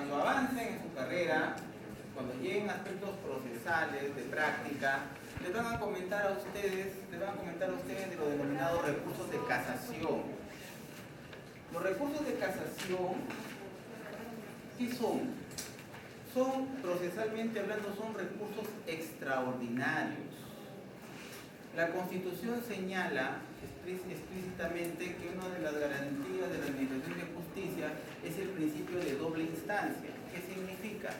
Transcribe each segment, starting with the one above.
cuando avancen en su carrera, cuando lleguen a aspectos procesales, de práctica, les van a comentar a ustedes de los denominados recursos de casación. Los recursos de casación, ¿qué son? Son, procesalmente hablando, son recursos extraordinarios. La Constitución señala explícitamente que una de las garantías de la Administración de Justicia es el principio de doble instancia. ¿Qué significa?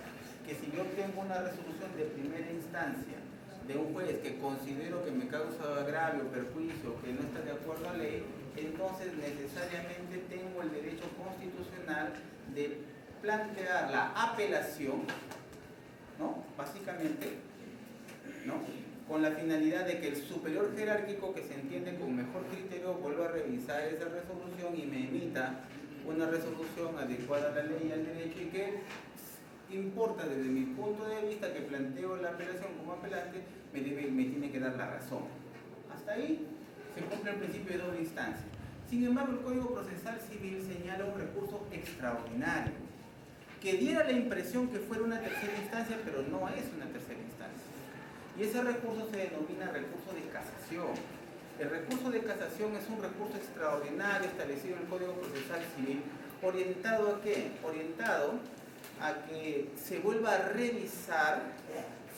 Que si yo tengo una resolución de primera instancia de un juez que considero que me causa agravio, perjuicio, que no está de acuerdo a la ley, entonces necesariamente tengo el derecho constitucional de plantear la apelación, ¿no? Básicamente, ¿no? Con la finalidad de que el superior jerárquico, que se entiende con mejor criterio, vuelva a revisar esa resolución y me emita una resolución adecuada a la ley y al derecho, y que importa desde mi punto de vista que planteo la apelación como apelante, me tiene que dar la razón. Hasta ahí se cumple el principio de doble instancia. Sin embargo, el Código Procesal Civil señala un recurso extraordinario, que diera la impresión que fuera una tercera instancia, pero no es una tercera instancia. Y ese recurso se denomina recurso de casación. El recurso de casación es un recurso extraordinario establecido en el Código Procesal Civil, ¿orientado a qué? Orientado a que se vuelva a revisar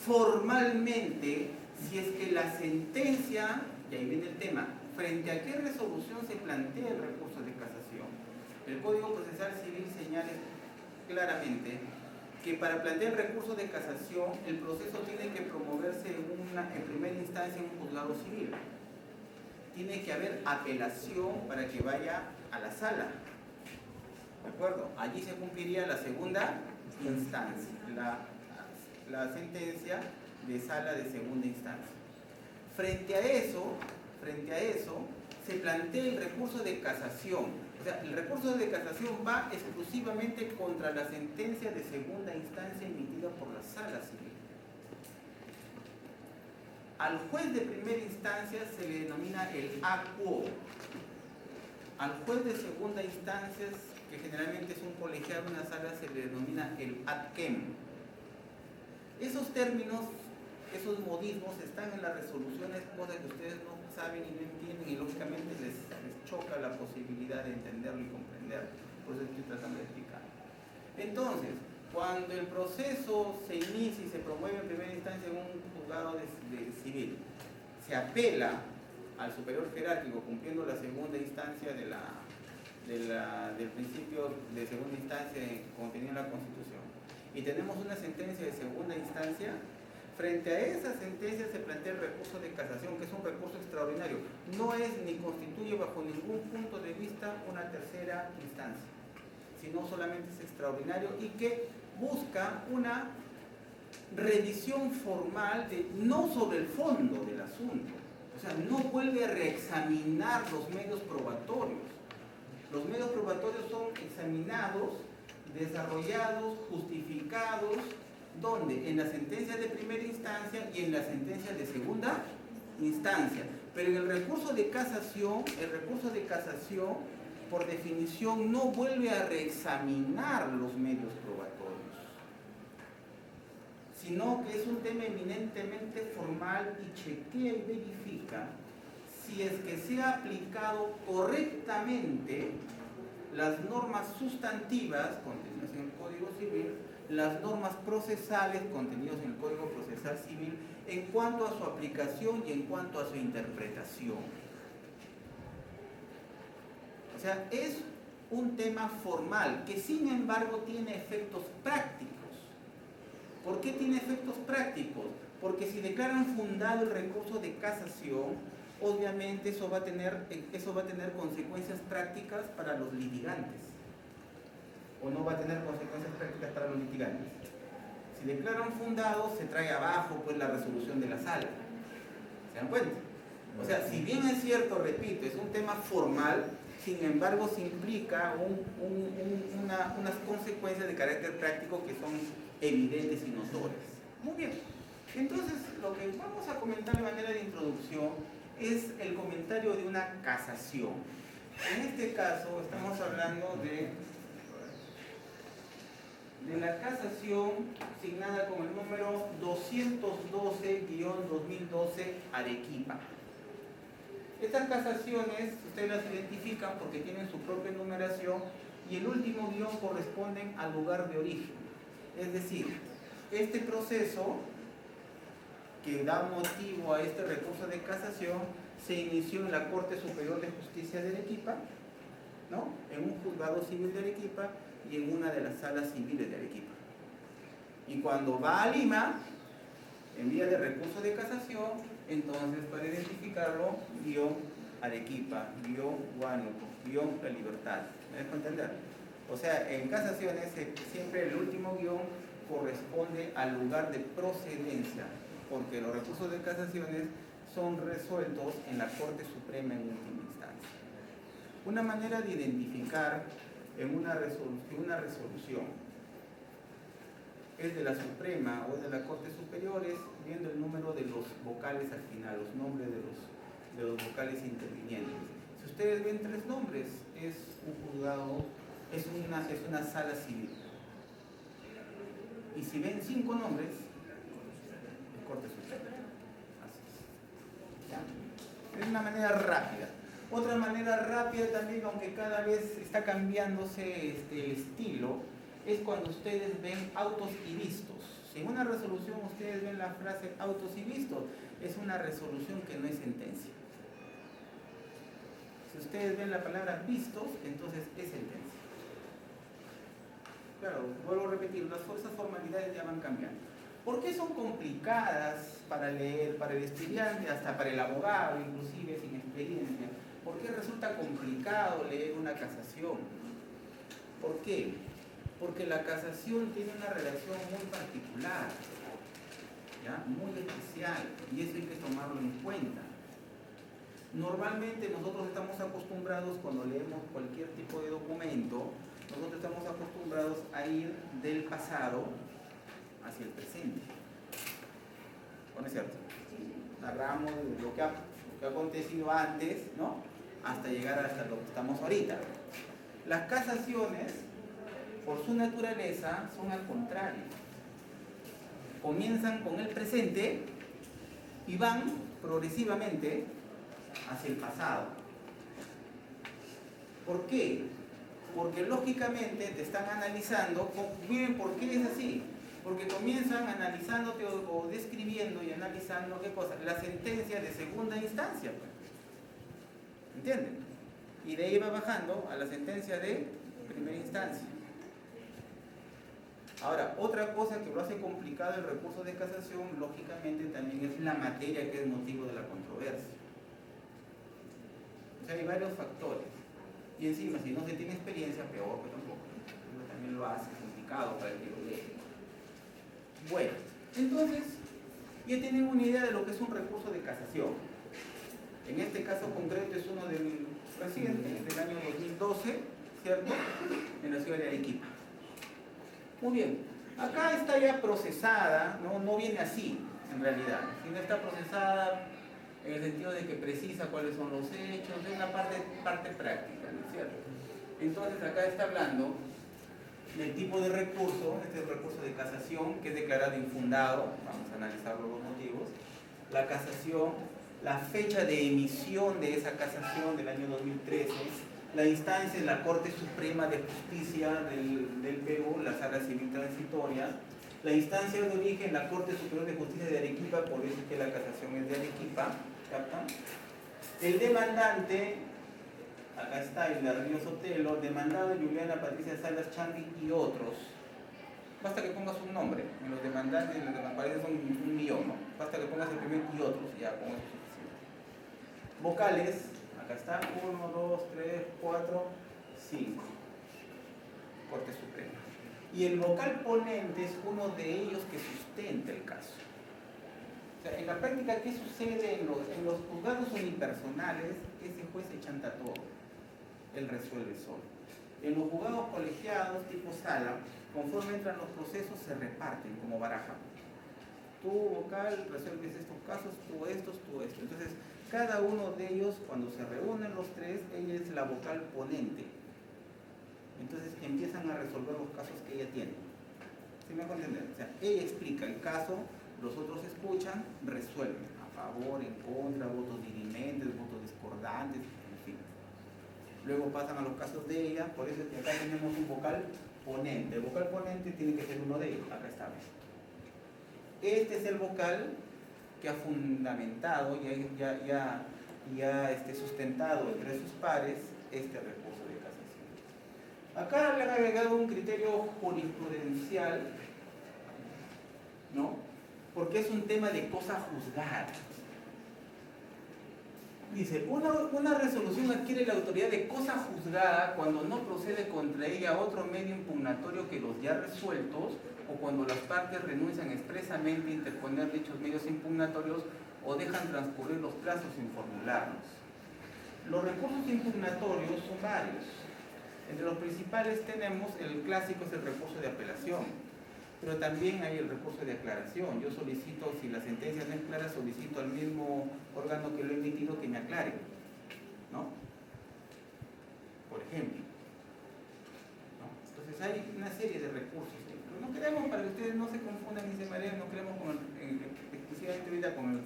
formalmente si es que la sentencia, y ahí viene el tema, frente a qué resolución se plantea el recurso de casación. El Código Procesal Civil señala claramente que para plantear el recurso de casación, el proceso tiene que promoverse en primera instancia en un juzgado civil. Tiene que haber apelación para que vaya a la sala. ¿De acuerdo? Allí se cumpliría la segunda instancia, la sentencia de sala de segunda instancia. Frente a eso, se plantea el recurso de casación. O sea, el recurso de casación va exclusivamente contra la sentencia de segunda instancia emitida por la sala civil. Al juez de primera instancia se le denomina el a quo. Al juez de segunda instancia, que generalmente es un colegiado de una sala, se le denomina el ad quem. Esos términos, esos modismos están en las resoluciones, cosas que ustedes no saben y no entienden, y lógicamente les choca la posibilidad de entenderlo y comprenderlo. Por eso estoy tratando de explicar. Entonces, cuando el proceso se inicia y se promueve en primera instancia en un juzgado de civil, se apela al superior jerárquico cumpliendo la segunda instancia del principio de segunda instancia contenido en la Constitución, y tenemos una sentencia de segunda instancia. Frente a esa sentencia se plantea el recurso de casación, que es un recurso extraordinario. No es ni constituye bajo ningún punto de vista una tercera instancia, sino solamente es extraordinario, y que busca una revisión formal no sobre el fondo del asunto. O sea, no vuelve a reexaminar los medios probatorios. Los medios probatorios son examinados, desarrollados, justificados, ¿dónde? En la sentencia de primera instancia y en la sentencia de segunda instancia. Pero en el recurso de casación, por definición, no vuelve a reexaminar los medios probatorios, sino que es un tema eminentemente formal y chequea y verifica si es que se ha aplicado correctamente las normas sustantivas contenidas en el Código Civil, las normas procesales contenidas en el Código Procesal Civil, en cuanto a su aplicación y en cuanto a su interpretación. O sea, es un tema formal que sin embargo tiene efectos prácticos. ¿Por qué tiene efectos prácticos? Porque si declaran fundado el recurso de casación, obviamente eso va a tener consecuencias prácticas para los litigantes. ¿O no va a tener consecuencias prácticas para los litigantes? Si declaran fundado, se trae abajo pues la resolución de la sala. ¿Se dan cuenta? O sea, si bien es cierto, repito, es un tema formal, sin embargo se implica unas consecuencias de carácter práctico que son evidentes y notorias. Muy bien. Entonces, lo que vamos a comentar de manera de introducción es el comentario de una casación. En este caso estamos hablando de la casación signada con el número 212-2012 Arequipa. Estas casaciones ustedes las identifican porque tienen su propia numeración y el último guión corresponden al lugar de origen. Es decir, este proceso que da motivo a este recurso de casación se inició en la Corte Superior de Justicia de Arequipa, ¿no? En un juzgado civil de Arequipa y en una de las salas civiles de Arequipa. Y cuando va a Lima, en vía de recurso de casación, entonces para identificarlo, guión Arequipa, guión Huánuco, guión La Libertad. ¿Me dejo entender? O sea, en casaciones siempre el último guión corresponde al lugar de procedencia, porque los recursos de casaciones son resueltos en la Corte Suprema en última instancia. Una manera de identificar en una resolución es de la Suprema o de la Corte Superiores, viendo el número de los vocales al final, los nombres de los vocales intervinientes. Si ustedes ven 3 nombres, es un juzgado, es una sala civil. Y si ven 5 nombres, es Corte Suprema. Así es. ¿Ya? Es una manera rápida. Otra manera rápida también, aunque cada vez está cambiándose el estilo, es cuando ustedes ven autos y vistos. Si en una resolución ustedes ven la frase autos y vistos, es una resolución que no es sentencia. Si ustedes ven la palabra vistos, entonces es sentencia. Claro, vuelvo a repetir, las formalidades ya van cambiando. ¿Por qué son complicadas para leer, para el estudiante, hasta para el abogado, inclusive sin experiencia? ¿Por qué resulta complicado leer una casación? ¿Por qué? Porque la casación tiene una relación muy particular, ¿ya? Muy especial, y eso hay que tomarlo en cuenta. Normalmente nosotros estamos acostumbrados, cuando leemos cualquier tipo de documento, nosotros estamos acostumbrados a ir del pasado hacia el presente. ¿No es cierto? Narramos lo que ha acontecido antes, ¿no? Hasta llegar hasta lo que estamos ahorita. Las casaciones, por su naturaleza, son al contrario. Comienzan con el presente y van progresivamente hacia el pasado. ¿Por qué? Porque lógicamente te están analizando. Miren por qué es así. Porque comienzan analizándote o describiendo y analizando qué cosa, la sentencia de segunda instancia. ¿Entienden? Y de ahí va bajando a la sentencia de primera instancia. Ahora, otra cosa que lo hace complicado el recurso de casación, lógicamente también es la materia que es motivo de la controversia. O sea, hay varios factores. Y encima, si no se tiene experiencia, peor que tampoco. Eso también lo hace complicado para el que lo lee. Bueno, entonces, ya tienen una idea de lo que es un recurso de casación. En este caso concreto es uno del reciente, del año 2012, ¿cierto? En la ciudad de Arequipa. Muy bien, acá está ya procesada, no viene así, en realidad, sino está procesada en el sentido de que precisa cuáles son los hechos, es una parte práctica, ¿no es cierto? Entonces acá está hablando del tipo de recurso, este es el recurso de casación, que es declarado infundado, vamos a analizar los motivos, la casación, la fecha de emisión de esa casación del año 2013, la instancia en la Corte Suprema de Justicia del Perú, la Sala Civil Transitoria, la instancia de origen, la Corte Superior de Justicia de Arequipa, por eso es que la casación es de Arequipa, ¿captan? El demandante, acá está el de Río Sotelo, demandado Juliana Patricia Salas Chandy y otros. Basta que pongas un nombre, en los demandantes, en los que aparecen son 1 millón, ¿no? Basta que pongas el primer y otros, y ya con eso es suficiente. Vocales, acá está, 1, 2, 3, 4, 5. Corte Suprema. Y el vocal ponente es uno de ellos que sustenta el caso. O sea, en la práctica, ¿qué sucede en los juzgados unipersonales? Ese juez se chanta todo. Él resuelve solo. En los juzgados colegiados tipo sala, conforme entran los procesos, se reparten como baraja. Tú, vocal, resuelves estos casos, tú estos, tú esto. Entonces, cada uno de ellos, cuando se reúnen los 3, ella es la vocal ponente. Entonces empiezan a resolver los casos que ella tiene. ¿Sí me hago entender? O sea, ella explica el caso, los otros escuchan, resuelven. A favor, en contra, votos dirimentes, votos discordantes, en fin. Luego pasan a los casos de ella, por eso es que acá tenemos un vocal ponente. El vocal ponente tiene que ser uno de ellos, acá está. Este es el vocal que ha fundamentado y ha sustentado entre sus pares este recurso de casación. Acá le han agregado un criterio jurisprudencial, ¿no? Porque es un tema de cosa juzgada. Dice, una resolución adquiere la autoridad de cosa juzgada cuando no procede contra ella otro medio impugnatorio que los ya resueltos o cuando las partes renuncian expresamente a interponer dichos medios impugnatorios o dejan transcurrir los plazos sin formularlos. Los recursos impugnatorios son varios. Entre los principales tenemos, el clásico es el recurso de apelación, pero también hay el recurso de aclaración. Yo solicito, si la sentencia no es clara, solicito al mismo órgano que lo ha emitido que me aclare, ¿no? Por ejemplo, ¿no? Entonces hay una serie de recursos. Pero no queremos, para que ustedes no se confundan ni se mareen, no queremos exclusivamente ahorita con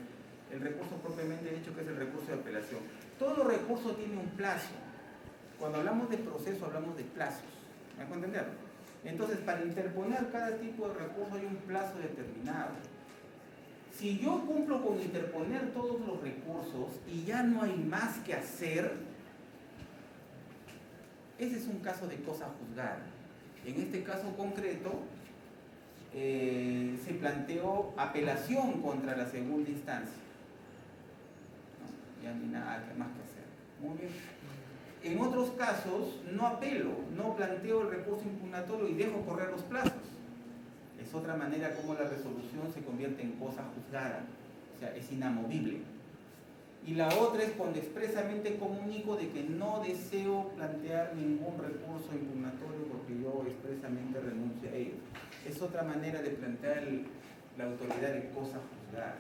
el recurso propiamente dicho, que es el recurso de apelación. Todo recurso tiene un plazo. Cuando hablamos de proceso, hablamos de plazos. ¿Me hago entender? Entonces, para interponer cada tipo de recurso hay un plazo determinado. Si yo cumplo con interponer todos los recursos y ya no hay más que hacer, ese es un caso de cosa juzgada. En este caso concreto, se planteó apelación contra la segunda instancia. ¿No? Ya no hay nada más que hacer. Muy bien. En otros casos, no apelo, no planteo el recurso impugnatorio y dejo correr los plazos. Es otra manera como la resolución se convierte en cosa juzgada, o sea, es inamovible. Y la otra es cuando expresamente comunico de que no deseo plantear ningún recurso impugnatorio porque yo expresamente renuncio a ello. Es otra manera de plantear la autoridad de cosa juzgada.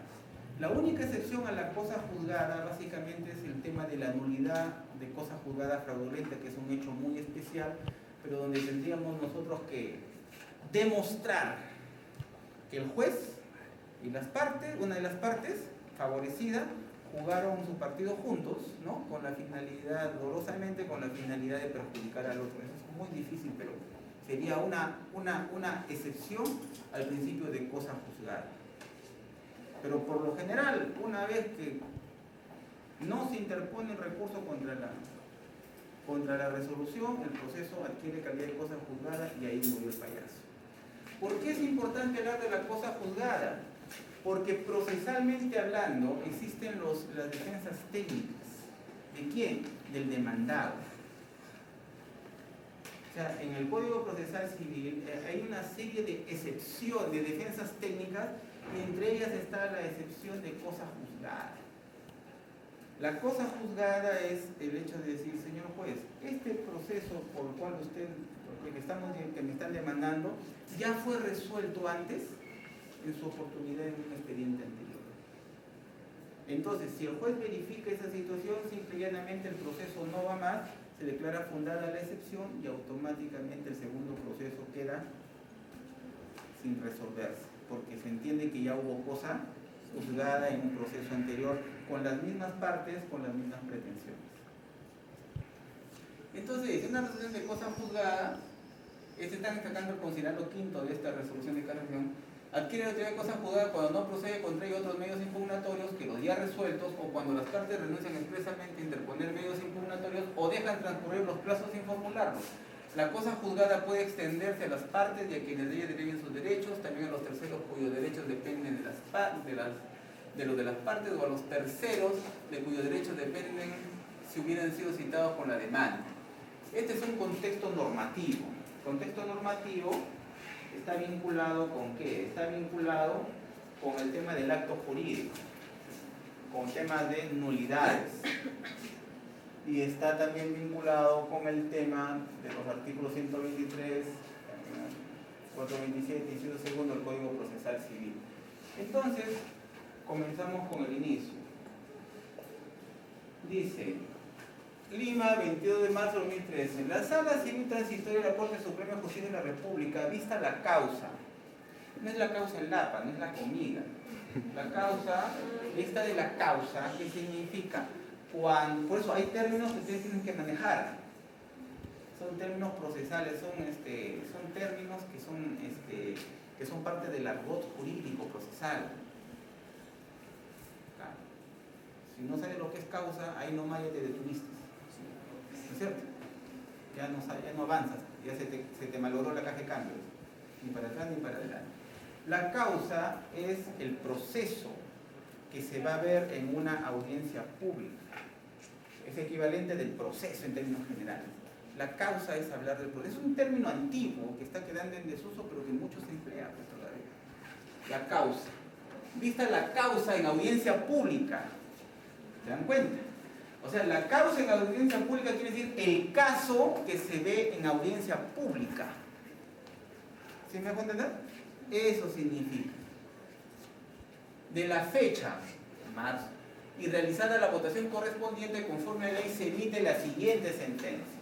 La única excepción a la cosa juzgada básicamente es el tema de la nulidad de cosa juzgada fraudulenta, que es un hecho muy especial, pero donde tendríamos nosotros que demostrar que el juez y las partes, una de las partes favorecida, jugaron su partido juntos, ¿no? Con la finalidad, dolorosamente con la finalidad de perjudicar al otro. Eso es muy difícil, pero sería una excepción al principio de cosa juzgada. Pero por lo general, una vez que no se interpone el recurso contra la resolución, el proceso adquiere calidad de cosa juzgada y ahí murió el payaso. ¿Por qué es importante hablar de la cosa juzgada? Porque procesalmente hablando existen las defensas técnicas. ¿De quién? Del demandado. O sea, en el Código Procesal Civil hay una serie de excepciones, de defensas técnicas, y entre ellas está la excepción de cosa juzgada. La cosa juzgada es el hecho de decir, señor juez, este proceso por el cual que me están demandando, ya fue resuelto antes en su oportunidad en un expediente anterior. Entonces, si el juez verifica esa situación, simple y llanamente el proceso no va más, se declara fundada la excepción y automáticamente el segundo proceso queda sin resolverse, porque se entiende que ya hubo cosa juzgada en un proceso anterior con las mismas partes, con las mismas pretensiones. Entonces, una resolución de cosa juzgada, se están sacando el considerando quinto de esta resolución de casación, adquiere la autoridad de cosa juzgada cuando no procede contra ellos otros medios impugnatorios que los ya resueltos o cuando las partes renuncian expresamente a interponer medios impugnatorios o dejan transcurrir los plazos sin formularlos. La cosa juzgada puede extenderse a las partes y a quienes de ellas deriven sus derechos, también a los terceros cuyos derechos dependen de los de las partes, o a los terceros de cuyos derechos dependen si hubieran sido citados por la demanda. Este es un contexto normativo. El contexto normativo está vinculado con ¿qué? Está vinculado con el tema del acto jurídico, con temas de nulidades. Y está también vinculado con el tema de los artículos 123, 427 y 102 del Código Procesal Civil. Entonces, comenzamos con el inicio. Dice, Lima, 22 de marzo de 2013. La Sala Civil Transitoria de la Corte Suprema de Justicia de la República, vista la causa No es la causa el lapa, no es la comida. La causa, esta de la causa, ¿qué significa? Por eso hay términos que ustedes tienen que manejar. Son términos procesales, son términos que son parte del argot jurídico procesal. Claro. Si no sabes lo que es causa, ahí nomás ya te detuviste. ¿No es cierto? Ya no avanzas, ya se te malogró la caja de cambios. Ni para atrás ni para adelante. La causa es el proceso que se va a ver en una audiencia pública. Es equivalente del proceso en términos generales. La causa es hablar del proceso. Es un término antiguo que está quedando en desuso, pero que muchos se emplea pues, todavía. La causa. Vista la causa en audiencia pública. ¿Se dan cuenta? O sea, la causa en audiencia pública quiere decir el caso que se ve en audiencia pública. ¿Sí me hago entender? Eso significa. De la fecha, marzo, y realizada la votación correspondiente conforme a ley, se emite la siguiente sentencia.